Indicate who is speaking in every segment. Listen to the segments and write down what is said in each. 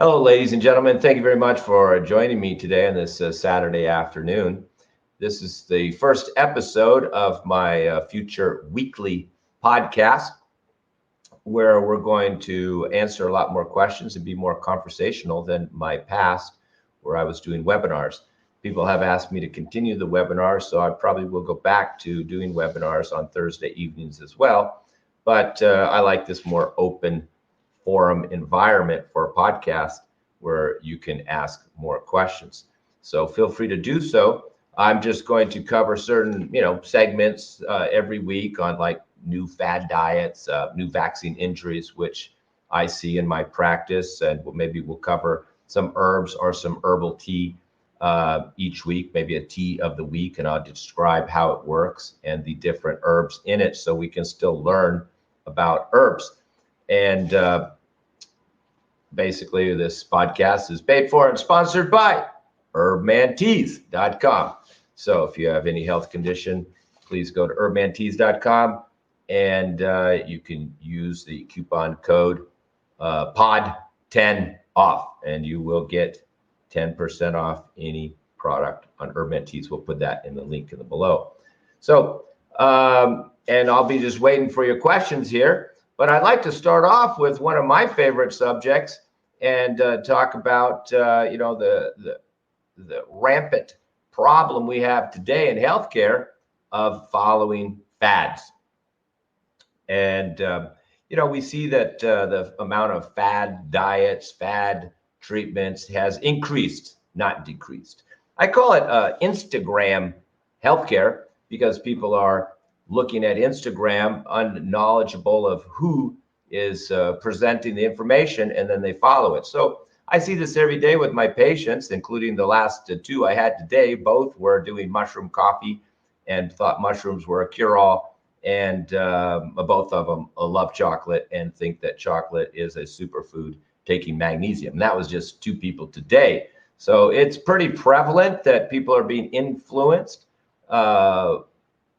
Speaker 1: Hello, ladies and gentlemen. Thank you very much for joining me today on this Saturday afternoon. This is the first episode of my future weekly podcast where we're going to answer a lot more questions and be more conversational than my past, where I was doing webinars. People have asked me to continue the webinars, so I probably will go back to doing webinars on Thursday evenings as well. But I like this more open forum environment for a podcast where you can ask more questions. So feel free to do so. I'm just going to cover certain, segments every week on like new fad diets, new vaccine injuries, which I see in my practice, and maybe we'll cover some herbs or some herbal tea each week, maybe a tea of the week, and I'll describe how it works and the different herbs in it, so we can still learn about herbs. And basically, this podcast is paid for and sponsored by herbmanteas.com. So if you have any health condition, please go to herbmanteas.com and you can use the coupon code POD10 off, and you will get 10% off any product on Herbalist Teas. We'll put that in the link in the below. So, and I'll be just waiting for your questions here. But I'd like to start off with one of my favorite subjects and talk about the rampant problem we have today in healthcare of following fads. And we see that the amount of fad diets, fad treatments has increased, not decreased. I call it Instagram healthcare because people are looking at Instagram unknowledgeable of who is presenting the information, and then they follow it. So I see this every day with my patients, including the last two I had today. Both were doing mushroom coffee and thought mushrooms were a cure-all. And both of them love chocolate and think that chocolate is a superfood, taking magnesium. And that was just two people today. So it's pretty prevalent that people are being influenced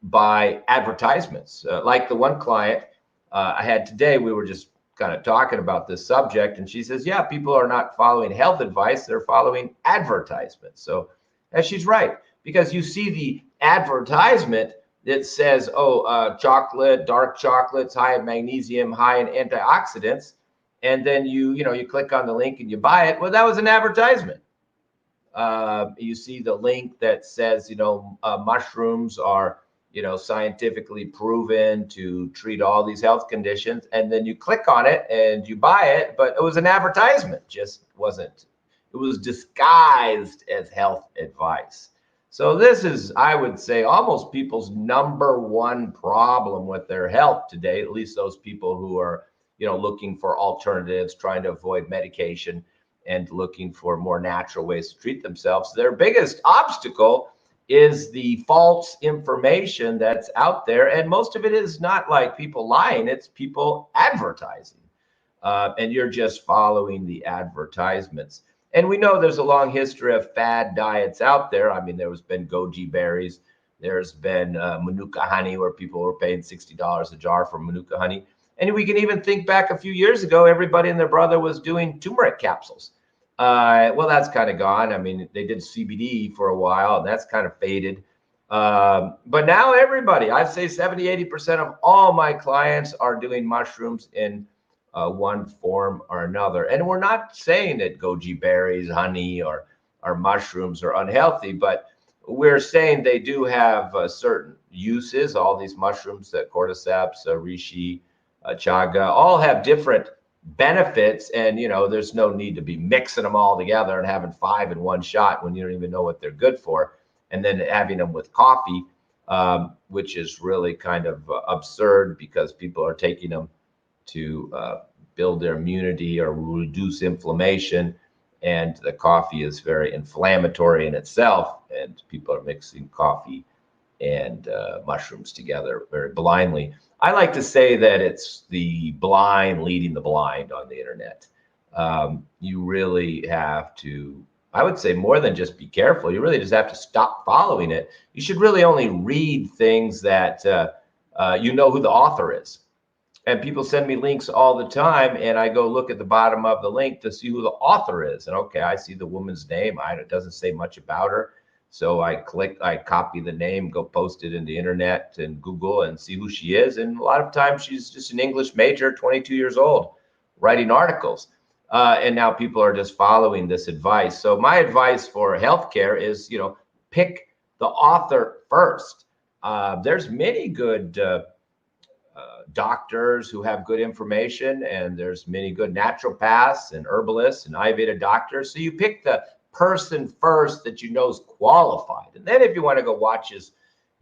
Speaker 1: by advertisements. Like the one client I had today, we were just kind of talking about this subject, and she says, yeah, people are not following health advice, they're following advertisements. So, and she's right, because you see the advertisement that says, chocolate, dark chocolates, high in magnesium, high in antioxidants, and then you click on the link and you buy it. Well, that was an advertisement. You see the link that says, mushrooms are, scientifically proven to treat all these health conditions. And then you click on it and you buy it, but it was an advertisement, just wasn't, it was disguised as health advice. So this is, I would say, almost people's number one problem with their health today, at least those people who are, looking for alternatives, trying to avoid medication and looking for more natural ways to treat themselves. Their biggest obstacle is the false information that's out there. And most of it is not like people lying, it's people advertising. And you're just following the advertisements. And we know there's a long history of fad diets out there. I mean, there's been goji berries. There's been manuka honey, where people were paying $60 a jar for manuka honey. And we can even think back a few years ago, everybody and their brother was doing turmeric capsules. Well, that's kind of gone. I mean, they did CBD for a while, and that's kind of faded. But now everybody, I'd say 70-80% of all my clients are doing mushrooms in one form or another. And we're not saying that goji berries, honey, or mushrooms are unhealthy, but we're saying they do have certain uses. All these mushrooms, cordyceps, reishi, chaga, all have different benefits. And, there's no need to be mixing them all together and having 5 in one shot when you don't even know what they're good for. And then having them with coffee, which is really kind of absurd because people are taking them to build their immunity or reduce inflammation. And the coffee is very inflammatory in itself. And people are mixing coffee and mushrooms together very blindly. I like to say that it's the blind leading the blind on the internet. You really have to, I would say, more than just be careful. You really just have to stop following it. You should really only read things that you know who the author is. And people send me links all the time, and I go look at the bottom of the link to see who the author is. And okay, I see the woman's name. It doesn't say much about her. So I copy the name, go post it in the internet and Google and see who she is. And a lot of times she's just an English major, 22 years old, writing articles. And now people are just following this advice. So my advice for healthcare is, pick the author first. There's many good doctors who have good information, and there's many good naturopaths and herbalists and Ayurveda doctors. So you pick the person first that you know is qualified. And then if you want to go watch his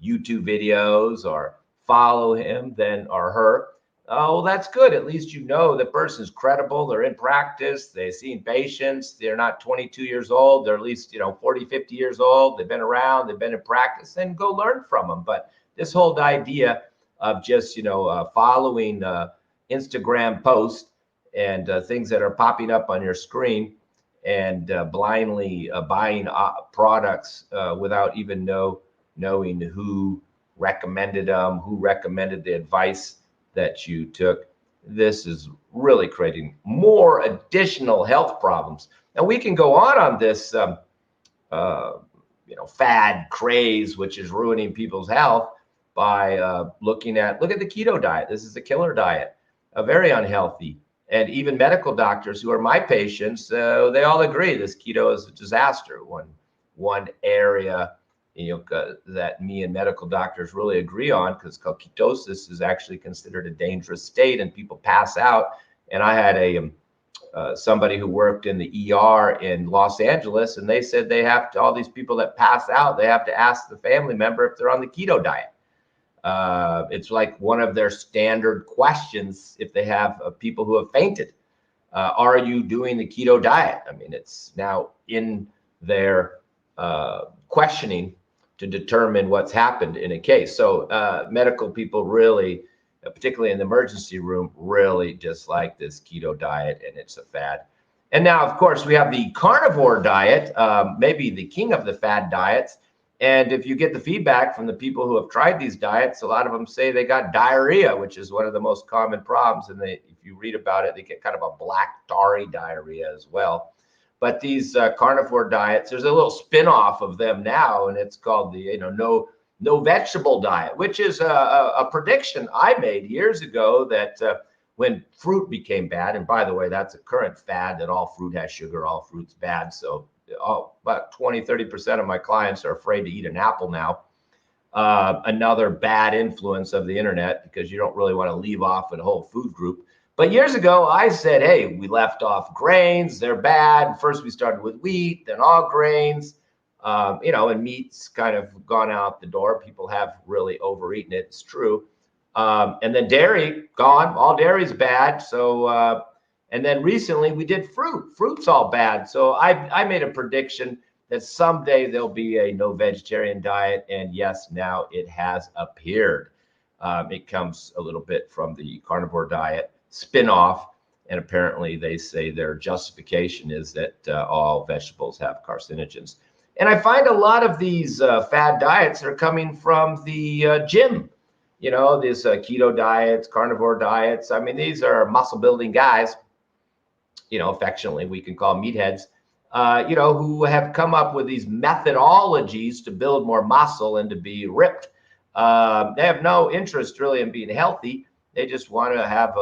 Speaker 1: YouTube videos or follow him then or her, oh, well, that's good. At least you know the person's credible. They're in practice. They've seen patients. They're not 22 years old. They're at least, 40, 50 years old. They've been around. They've been in practice, and go learn from them. But this whole idea of just, following Instagram posts and things that are popping up on your screen and blindly buying products without even knowing who recommended them, who recommended the advice that you took. This is really creating more additional health problems. And we can go on this, fad craze, which is ruining people's health by look at the keto diet. This is a killer diet, very unhealthy. And even medical doctors who are my patients, they all agree this keto is a disaster. One area that me and medical doctors really agree on, because ketosis is actually considered a dangerous state and people pass out. And I had somebody who worked in the ER in Los Angeles, and they said all these people that pass out, they have to ask the family member if they're on the keto diet. It's like one of their standard questions if they have people who have fainted. Are you doing the keto diet? I mean, it's now in their questioning to determine what's happened in a case. So medical people really, particularly in the emergency room, really dislike this keto diet, and it's a fad. And now, of course, we have the carnivore diet, maybe the king of the fad diets. And if you get the feedback from the people who have tried these diets, a lot of them say they got diarrhea, which is one of the most common problems. And if you read about it, they get kind of a black tarry diarrhea as well. But these carnivore diets, there's a little spin-off of them now, and it's called the no vegetable diet, which is a prediction I made years ago that when fruit became bad, and by the way, that's a current fad that all fruit has sugar, all fruit's bad. So about 20-30% of my clients are afraid to eat an apple now. Another bad influence of the internet, because you don't really want to leave off a whole food group. But years ago, I said, hey, we left off grains. They're bad. First, we started with wheat, then all grains, and meat's kind of gone out the door. People have really overeaten it. It's true. And then dairy, gone. All dairy's bad. So, and then recently we did fruit. Fruit's all bad. So I made a prediction that someday there'll be a no vegetarian diet. And yes, now it has appeared. It comes a little bit from the carnivore diet spin-off, and apparently they say their justification is that all vegetables have carcinogens. And I find a lot of these fad diets are coming from the gym. These keto diets, carnivore diets. I mean, these are muscle building guys, affectionately we can call meatheads, who have come up with these methodologies to build more muscle and to be ripped. They have no interest really in being healthy. They just want to have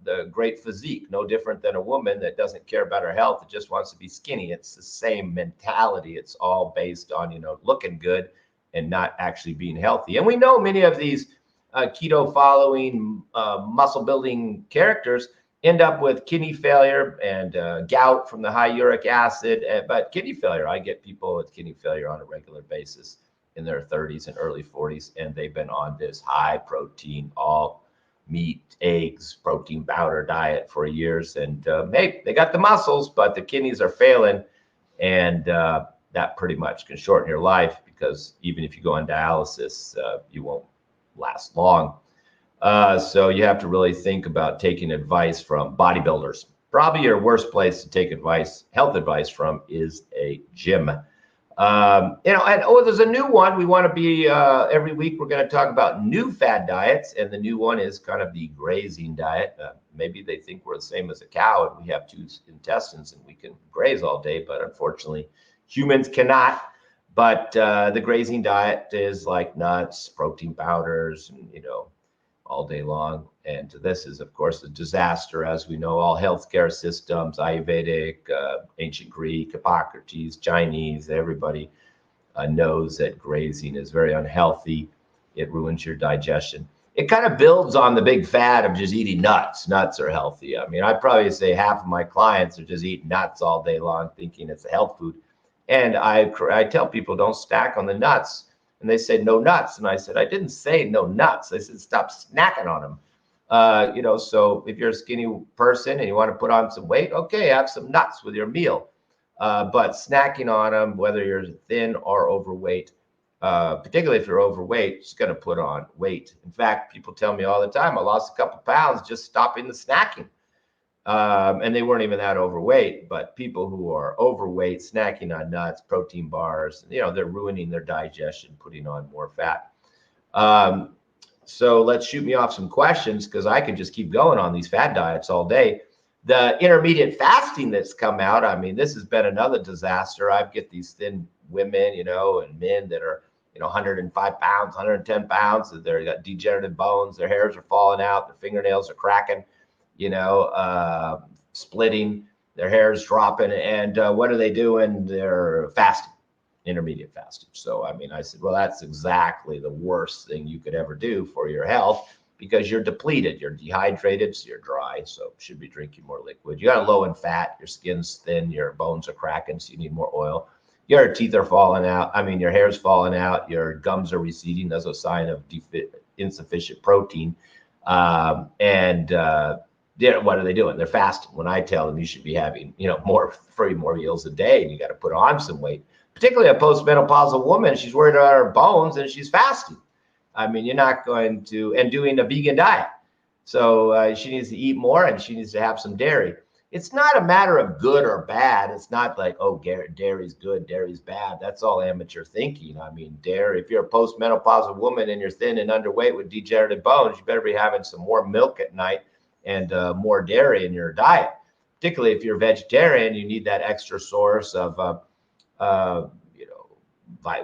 Speaker 1: the great physique, no different than a woman that doesn't care about her health. It just wants to be skinny. It's the same mentality. It's all based on, looking good and not actually being healthy. And we know many of these keto following muscle building characters end up with kidney failure and gout from the high uric acid. But kidney failure, I get people with kidney failure on a regular basis in their 30s and early 40s, and they've been on this high protein, all meat, eggs, protein powder diet for years, and they got the muscles, but the kidneys are failing, and that pretty much can shorten your life, because even if you go on dialysis, you won't last long. So you have to really think about taking advice from bodybuilders. Probably your worst place to take health advice from is a gym. And there's a new one. We want to be every week. We're going to talk about new fad diets, and the new one is kind of the grazing diet. Maybe they think we're the same as a cow, and we have two intestines, and we can graze all day. But unfortunately, humans cannot. But the grazing diet is like nuts, protein powders, and all day long. And this is, of course, a disaster, as we know. All healthcare systems, Ayurvedic, ancient Greek, Hippocrates, Chinese, everybody knows that grazing is very unhealthy. It ruins your digestion. It kind of builds on the big fad of just eating nuts. Nuts are healthy. I mean, I'd probably say half of my clients are just eating nuts all day long, thinking it's a health food. And I tell people, don't stack on the nuts. And they say, no nuts. And I said, I didn't say no nuts. I said, stop snacking on them. So if you're a skinny person and you want to put on some weight, okay, have some nuts with your meal. But snacking on them, whether you're thin or overweight, particularly if you're overweight, it's going to put on weight. In fact, people tell me all the time, I lost a couple pounds just stopping the snacking. And they weren't even that overweight, but people who are overweight, snacking on nuts, protein bars, they're ruining their digestion, putting on more fat. So let's shoot me off some questions, because I can just keep going on these fad diets all day. The intermediate fasting that's come out, I mean, this has been another disaster. I get these thin women, and men that are, 105 pounds, 110 pounds, they've got degenerative bones, their hairs are falling out, their fingernails are cracking, splitting, their hair's dropping. And what are they doing? They're fasting, intermediate fasting. So, I mean, I said, well, that's exactly the worst thing you could ever do for your health, because you're depleted, you're dehydrated, so you're dry. So should be drinking more liquid. You got a low in fat, your skin's thin, your bones are cracking, so you need more oil. Your teeth are falling out. I mean, your hair's falling out, your gums are receding. That's a sign of insufficient protein. What are they doing? They're fasting. When I tell them you should be having, more meals a day, and you got to put on some weight, particularly a postmenopausal woman, she's worried about her bones and she's fasting. I mean, you're not going to, and doing a vegan diet. So she needs to eat more, and she needs to have some dairy. It's not a matter of good or bad. It's not like, oh, dairy's good, dairy's bad. That's all amateur thinking. I mean, dairy, if you're a postmenopausal woman and you're thin and underweight with degenerative bones, you better be having some more milk at night and more dairy in your diet. Particularly if you're vegetarian, you need that extra source of,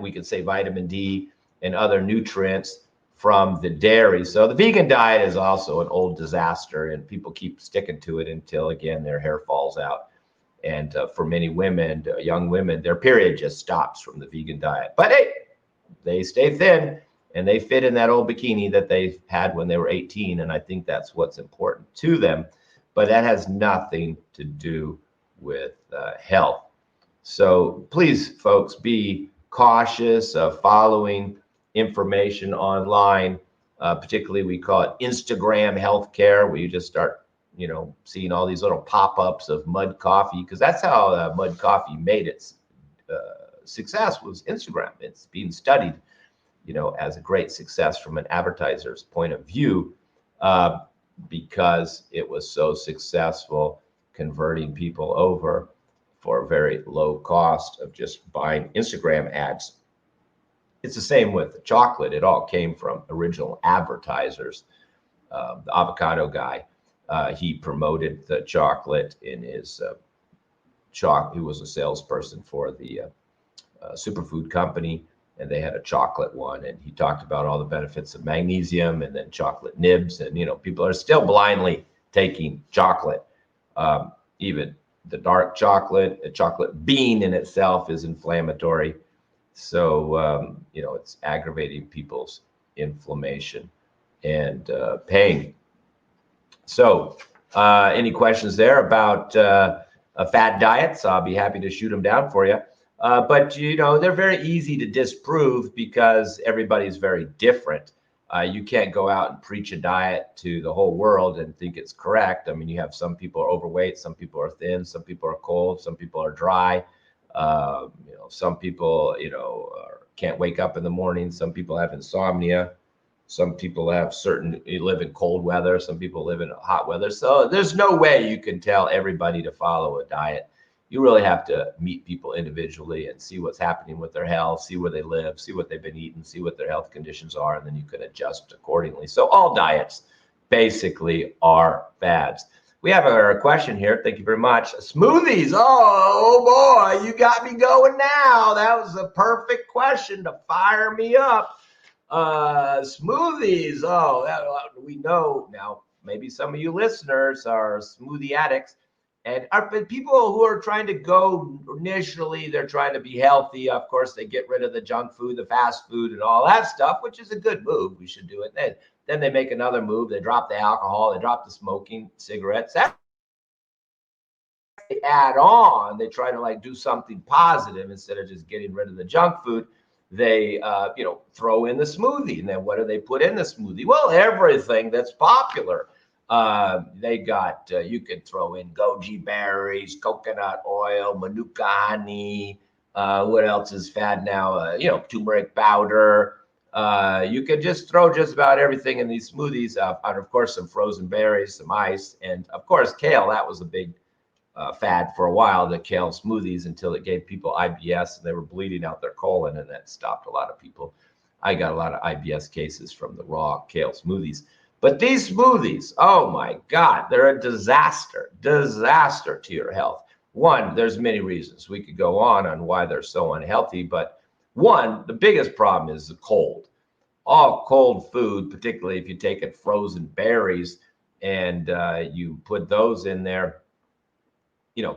Speaker 1: we could say vitamin D and other nutrients from the dairy. So the vegan diet is also an old disaster, and people keep sticking to it until, again, their hair falls out. And for many women, young women, their period just stops from the vegan diet. But hey, they stay thin, and they fit in that old bikini that they had when they were 18. And I think that's what's important to them. But that has nothing to do with health. So please, folks, be cautious of following information online. Particularly, we call it Instagram healthcare, where you just start, seeing all these little pop-ups of mud coffee, because that's how mud coffee made its success, was Instagram. It's being studied, as a great success from an advertiser's point of view, because it was so successful converting people over for a very low cost of just buying Instagram ads. It's the same with the chocolate. It all came from original advertisers. The avocado guy, he promoted the chocolate in his he was a salesperson for the superfood company, and they had a chocolate one, and he talked about all the benefits of magnesium and then chocolate nibs. And people are still blindly taking chocolate. Even the dark chocolate, a chocolate bean in itself is inflammatory. So, it's aggravating people's inflammation and pain. So, any questions there about fad diets? I'll be happy to shoot them down for you. But, they're very easy to disprove, because everybody's very different. You can't go out and preach a diet to the whole world and think it's correct. I mean, you have some people are overweight, some people are thin, some people are cold, some people are dry. Some people, can't wake up in the morning. Some people have insomnia. Some people live in cold weather. Some people live in hot weather. So there's no way you can tell everybody to follow a diet. you really have to meet people individually and see what's happening with their health, see where they live, see what they've been eating, see what their health conditions are, and then you can adjust accordingly. So all diets basically are fads. We have a question here. Thank you very much. Smoothies. Oh boy, you got me going now. That was a perfect question to fire me up. Smoothies. Oh, we know now. Maybe some of you listeners are smoothie addicts, and are people who are trying to go initially. They're trying to be healthy. Of course, they get rid of the junk food, the fast food, and all that stuff, which is a good move. We should do it. Then they make another move. They drop the alcohol. They drop the smoking, cigarettes. That they add on. They try to like do something positive instead of just getting rid of the junk food. They throw in the smoothie, and then what do they put in the smoothie? Well, everything that's popular. They got you could throw in goji berries, coconut oil, manuka honey. What else is fad now? Turmeric powder. You could just throw just about everything in these smoothies. And of course, some frozen berries, some ice, and of course, kale. That was a big fad for a while, the kale smoothies, until it gave people IBS and they were bleeding out their colon, and that stopped a lot of people. I got a lot of IBS cases from the raw kale smoothies. But these smoothies, oh my God, they're a disaster to your health. One, there's many reasons. We could go on why they're so unhealthy, but one, the biggest problem is the cold. All cold food, particularly if you take it frozen berries and you put those in there,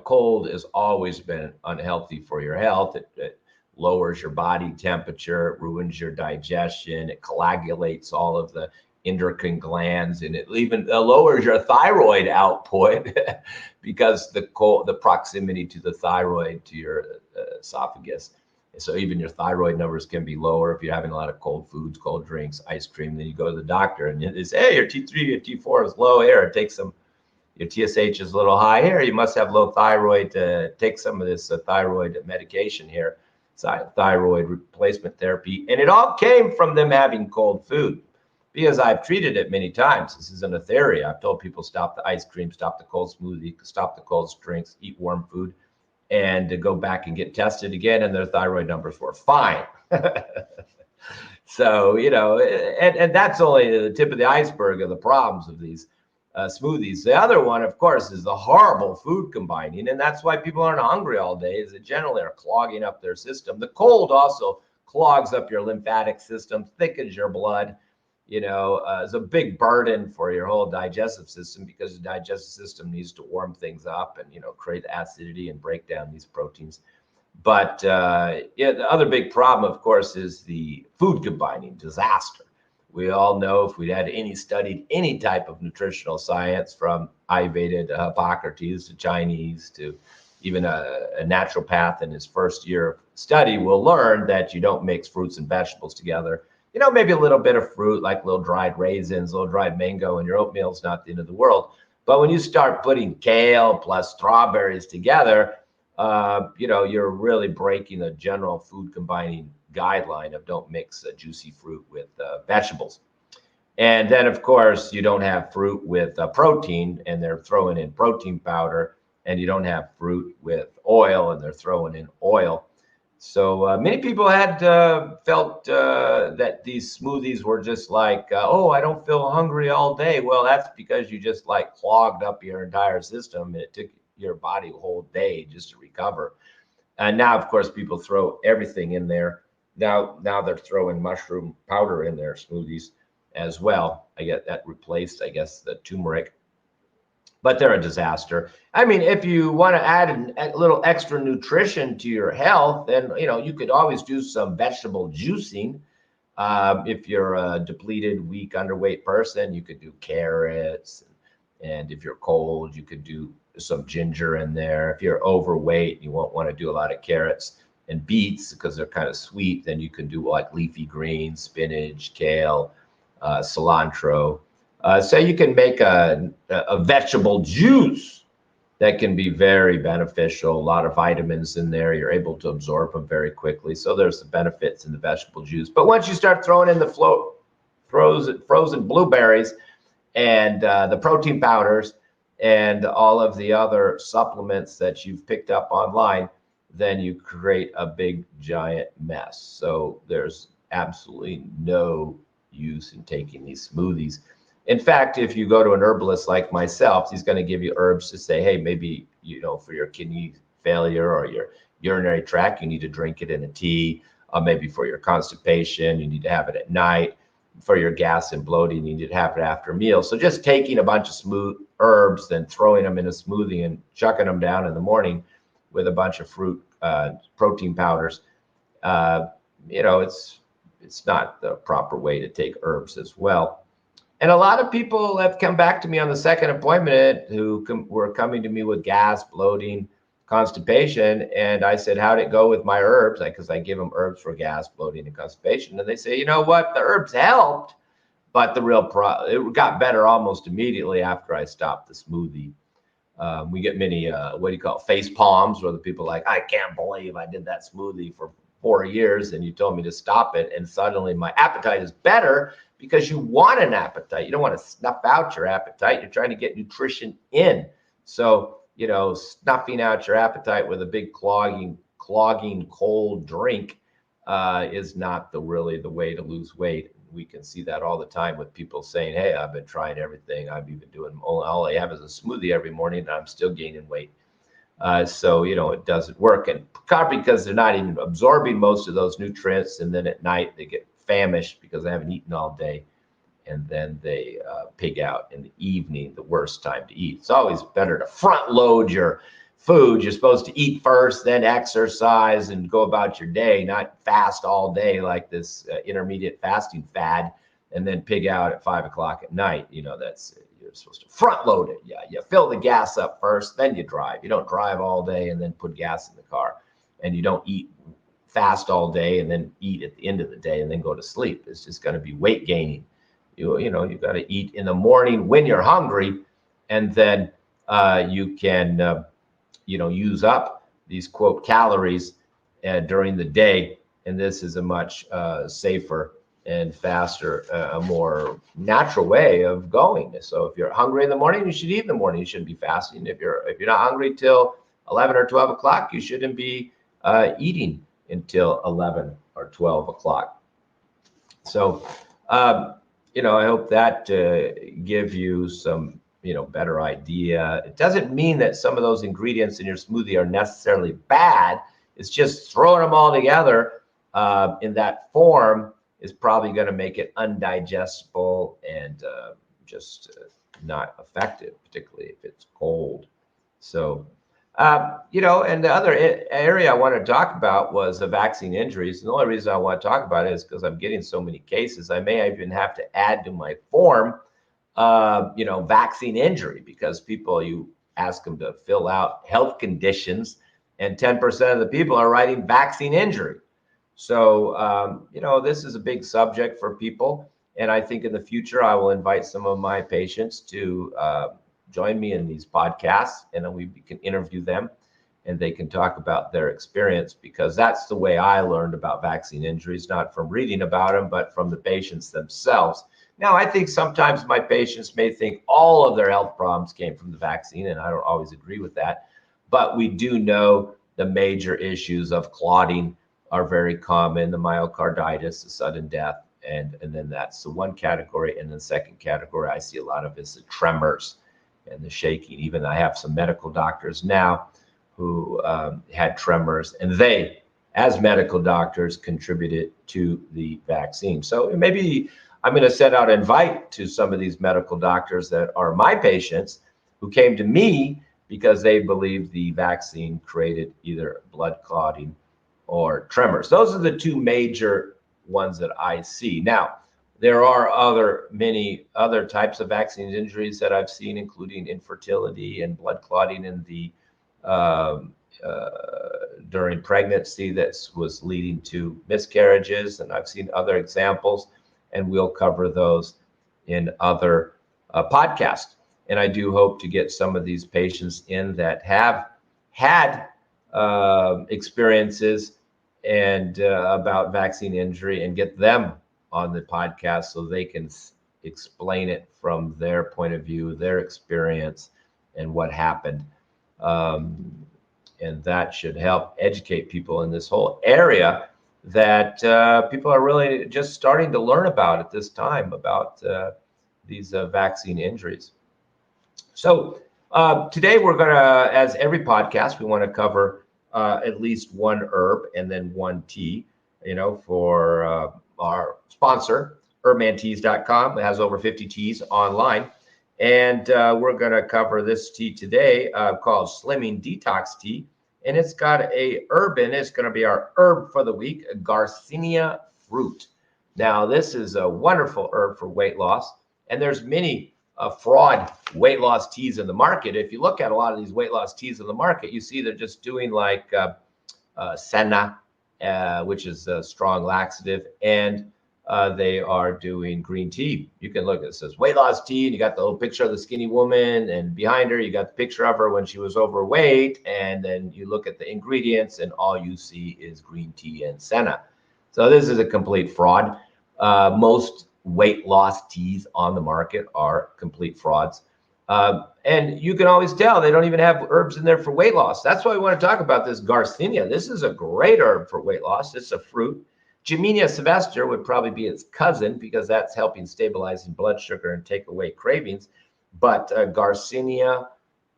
Speaker 1: cold has always been unhealthy for your health. It lowers your body temperature, it ruins your digestion, it coagulates all of the endocrine glands, and it even lowers your thyroid output because the proximity to the thyroid to your esophagus. So even your thyroid numbers can be lower if you're having a lot of cold foods, cold drinks, ice cream. Then you go to the doctor and they say, hey, your T3, your T4 is low. Here, take some. Your TSH is a little high here. You must have low thyroid. Take some of this thyroid medication here, thyroid replacement therapy. And it all came from them having cold food, because I've treated it many times. This isn't a theory. I've told people stop the ice cream, stop the cold smoothie, stop the cold drinks, eat warm food, and to go back and get tested again, and their thyroid numbers were fine. So, and that's only the tip of the iceberg of the problems of these smoothies. The other one, of course, is the horrible food combining, and that's why people aren't hungry all day, is they generally are clogging up their system. The cold also clogs up your lymphatic system, thickens your blood. It's a big burden for your whole digestive system, because the digestive system needs to warm things up and create acidity and break down these proteins. But the other big problem, of course, is the food combining disaster. We all know, if we had studied any type of nutritional science, from Ayurveda to Hippocrates to Chinese to even a naturopath in his first year of study, will learn that you don't mix fruits and vegetables together. Maybe a little bit of fruit, like little dried raisins, little dried mango, and your oatmeal is not the end of the world. But when you start putting kale plus strawberries together, you're really breaking the general food combining guideline of don't mix a juicy fruit with vegetables. And then, of course, you don't have fruit with protein, and they're throwing in protein powder, and you don't have fruit with oil, and they're throwing in oil. So many people had felt that these smoothies were just like, I don't feel hungry all day. Well, that's because you just like clogged up your entire system, and it took your body a whole day just to recover. And now, of course, people throw everything in there. Now they're throwing mushroom powder in their smoothies as well. I get that replaced, I guess, the turmeric. But they're a disaster. I mean, if you want to add a little extra nutrition to your health, then you could always do some vegetable juicing. If you're a depleted, weak, underweight person, you could do carrots. And if you're cold, you could do some ginger in there. If you're overweight, you won't want to do a lot of carrots and beets because they're kind of sweet. Then you can do like leafy greens, spinach, kale, cilantro. So you can make a vegetable juice that can be very beneficial. A lot of vitamins in there. You're able to absorb them very quickly. So there's the benefits in the vegetable juice. But once you start throwing in the frozen blueberries and the protein powders, and all of the other supplements that you've picked up online, then you create a big giant mess. So there's absolutely no use in taking these smoothies. In fact, if you go to an herbalist like myself, he's going to give you herbs to say, hey, maybe, for your kidney failure or your urinary tract, you need to drink it in a tea. Maybe for your constipation, you need to have it at night. For your gas and bloating, you need to have it after a meal. So just taking a bunch of smooth herbs, then throwing them in a smoothie and chucking them down in the morning with a bunch of fruit, protein powders, it's not the proper way to take herbs as well. And a lot of people have come back to me on the second appointment who were coming to me with gas, bloating, constipation. And I said, how'd it go with my herbs? Because I give them herbs for gas, bloating, and constipation. And they say, you know what? The herbs helped, but it got better almost immediately after I stopped the smoothie. We get many, face palms, where the people are like, I can't believe I did that smoothie for 4 years and you told me to stop it. And suddenly my appetite is better, because you want an appetite. You don't want to snuff out your appetite. You're trying to get nutrition in. So, snuffing out your appetite with a big clogging cold drink is not really the way to lose weight. We can see that all the time with people saying, hey, I've been trying everything. I've even doing all I have is a smoothie every morning and I'm still gaining weight. So, it doesn't work. And because they're not even absorbing most of those nutrients. And then at night they get famished because they haven't eaten all day. And then they pig out in the evening, the worst time to eat. It's always better to front load your food. You're supposed to eat first, then exercise and go about your day, not fast all day like this intermediate fasting fad, and then pig out at 5 o'clock at night. You're supposed to front load it. Yeah, you fill the gas up first, then you drive. You don't drive all day and then put gas in the car. And you don't eat fast all day and then eat at the end of the day and then go to sleep. It's just going to be weight gaining. You got to eat in the morning when you're hungry, and then you can use up these quote calories during the day. And this is a much safer and faster, a more natural way of going. So if you're hungry in the morning, you should eat in the morning. You shouldn't be fasting. If you're not hungry till 11 or 12 o'clock, you shouldn't be eating until 11 or 12 o'clock. So, I hope that give you some, better idea. It doesn't mean that some of those ingredients in your smoothie are necessarily bad. It's just throwing them all together in that form is probably going to make it undigestible and just not effective, particularly if it's cold. So, and the other area I want to talk about was the vaccine injuries. And the only reason I want to talk about it is because I'm getting so many cases. I may even have to add to my form, vaccine injury, because you ask them to fill out health conditions and 10% of the people are writing vaccine injury. So, this is a big subject for people. And I think in the future, I will invite some of my patients to join me in these podcasts, and then we can interview them and they can talk about their experience, because that's the way I learned about vaccine injuries, not from reading about them, but from the patients themselves. Now, I think sometimes my patients may think all of their health problems came from the vaccine, and I don't always agree with that. But we do know the major issues of clotting are very common, the myocarditis, the sudden death, and then that's the one category. And the second category I see a lot of is the tremors and the shaking. Even I have some medical doctors now who had tremors, and they, as medical doctors, contributed to the vaccine. So maybe I'm going to send out an invite to some of these medical doctors that are my patients who came to me because they believe the vaccine created either blood clotting or tremors. Those are the two major ones that I see. Now, there are many other types of vaccine injuries that I've seen, including infertility and blood clotting in the during pregnancy that was leading to miscarriages. And I've seen other examples, and we'll cover those in other podcasts. And I do hope to get some of these patients in that have had experiences and about vaccine injury, and get them on the podcast so they can explain it from their point of view, their experience, and what happened. And that should help educate people in this whole area that people are really just starting to learn about at this time, about these vaccine injuries. So today we're going to, as every podcast, we want to cover at least one herb and then one tea, for our sponsor, herbmanteas.com. It has over 50 teas online. And we're going to cover this tea today called Slimming Detox Tea. And it's got a herb in it. It's going to be our herb for the week, Garcinia fruit. Now, this is a wonderful herb for weight loss. And there's many fraud weight loss teas in the market. If you look at a lot of these weight loss teas in the market, you see they're just doing like senna, which is a strong laxative, and they are doing green tea. You can look, it says weight loss tea, and you got the little picture of the skinny woman, and behind her you got the picture of her when she was overweight, and then you look at the ingredients and all you see is green tea and senna. So this is a complete fraud. Most weight loss teas on the market are complete frauds. And you can always tell they don't even have herbs in there for weight loss. That's why we want to talk about this Garcinia. This is a great herb for weight loss. It's a fruit. Gymnea sylvester would probably be its cousin because that's helping stabilizing blood sugar and take away cravings. But Garcinia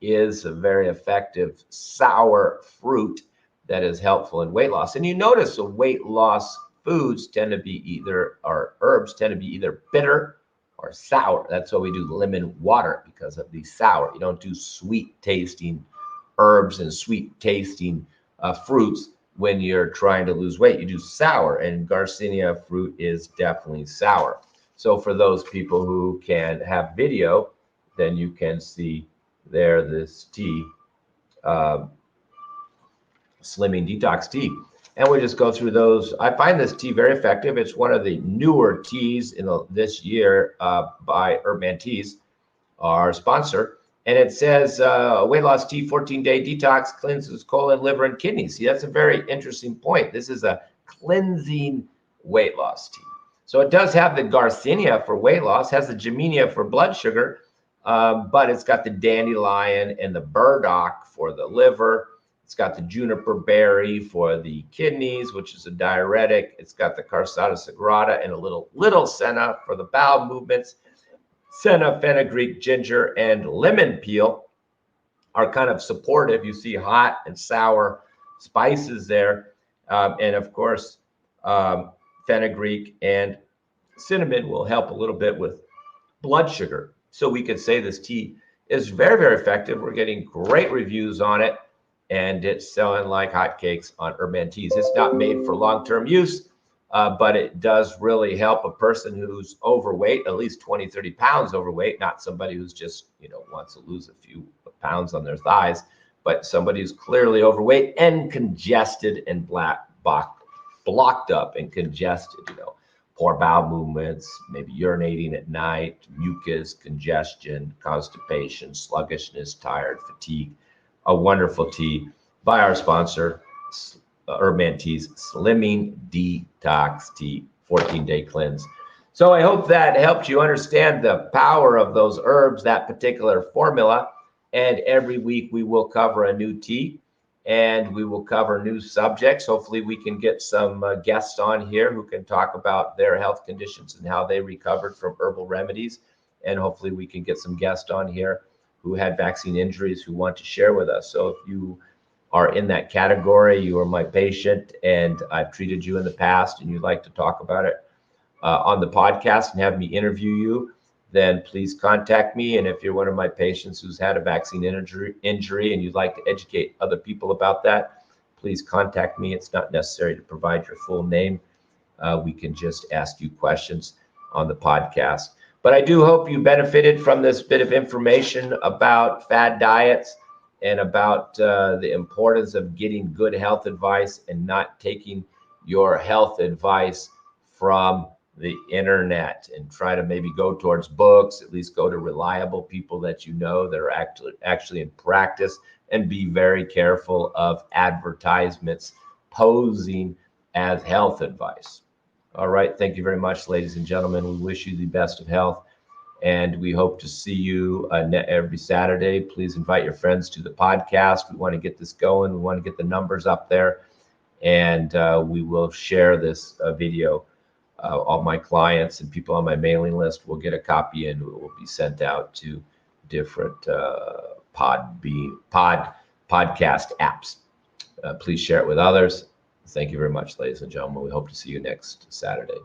Speaker 1: is a very effective sour fruit that is helpful in weight loss. And you notice the weight loss foods tend to be or herbs tend to be either bitter or sour. That's why we do lemon water, because of the sour. You don't do sweet tasting herbs and sweet tasting fruits when you're trying to lose weight. You do sour, and Garcinia fruit is definitely sour. So for those people who can have video, then you can see there this tea, Slimming Detox Tea. And we just go through those. I find this tea very effective. It's one of the newer teas in this year by Herbalist Teas, our sponsor. And it says weight loss tea, 14-day detox, cleanses colon, liver, and kidneys. See, that's a very interesting point. This is a cleansing weight loss tea. So it does have the Garcinia for weight loss, has the Gymnea for blood sugar, but it's got the dandelion and the burdock for the liver. It's got the juniper berry for the kidneys, which is a diuretic. It's got the Carsata sagrada and a little senna for the bowel movements. Senna, fenugreek, ginger, and lemon peel are kind of supportive. You see hot and sour spices there. And of course, fenugreek and cinnamon will help a little bit with blood sugar. So we could say this tea is very, very effective. We're getting great reviews on it, and it's selling like hotcakes on Herbalist Teas. It's not made for long-term use, but it does really help a person who's overweight, at least 20, 30 pounds overweight, not somebody who's just, wants to lose a few pounds on their thighs, but somebody who's clearly overweight and congested and blocked up and congested, poor bowel movements, maybe urinating at night, mucus, congestion, constipation, sluggishness, tired, fatigue. A wonderful tea by our sponsor, Herbalist Teas, Slimming Detox Tea, 14-day cleanse. So I hope that helped you understand the power of those herbs, that particular formula. And every week we will cover a new tea, and we will cover new subjects. Hopefully we can get some guests on here who can talk about their health conditions and how they recovered from herbal remedies. And hopefully we can get some guests on here who had vaccine injuries who want to share with us. So if you are in that category, you are my patient, and I've treated you in the past, and you'd like to talk about it on the podcast and have me interview you, then please contact me. And if you're one of my patients who's had a vaccine injury and you'd like to educate other people about that, please contact me. It's not necessary to provide your full name. We can just ask you questions on the podcast. But I do hope you benefited from this bit of information about Fad Diets and about the importance of getting good health advice and not taking your health advice from the internet, and try to maybe go towards books, at least go to reliable people that that are actually in practice, and be very careful of advertisements posing as health advice. All right. Thank you very much, ladies and gentlemen. We wish you the best of health. And we hope to see you every Saturday. Please invite your friends to the podcast. We want to get this going. We want to get the numbers up there. And we will share this video. All my clients and people on my mailing list will get a copy, and it will be sent out to different podcast apps. Please share it with others. Thank you very much, ladies and gentlemen. We hope to see you next Saturday.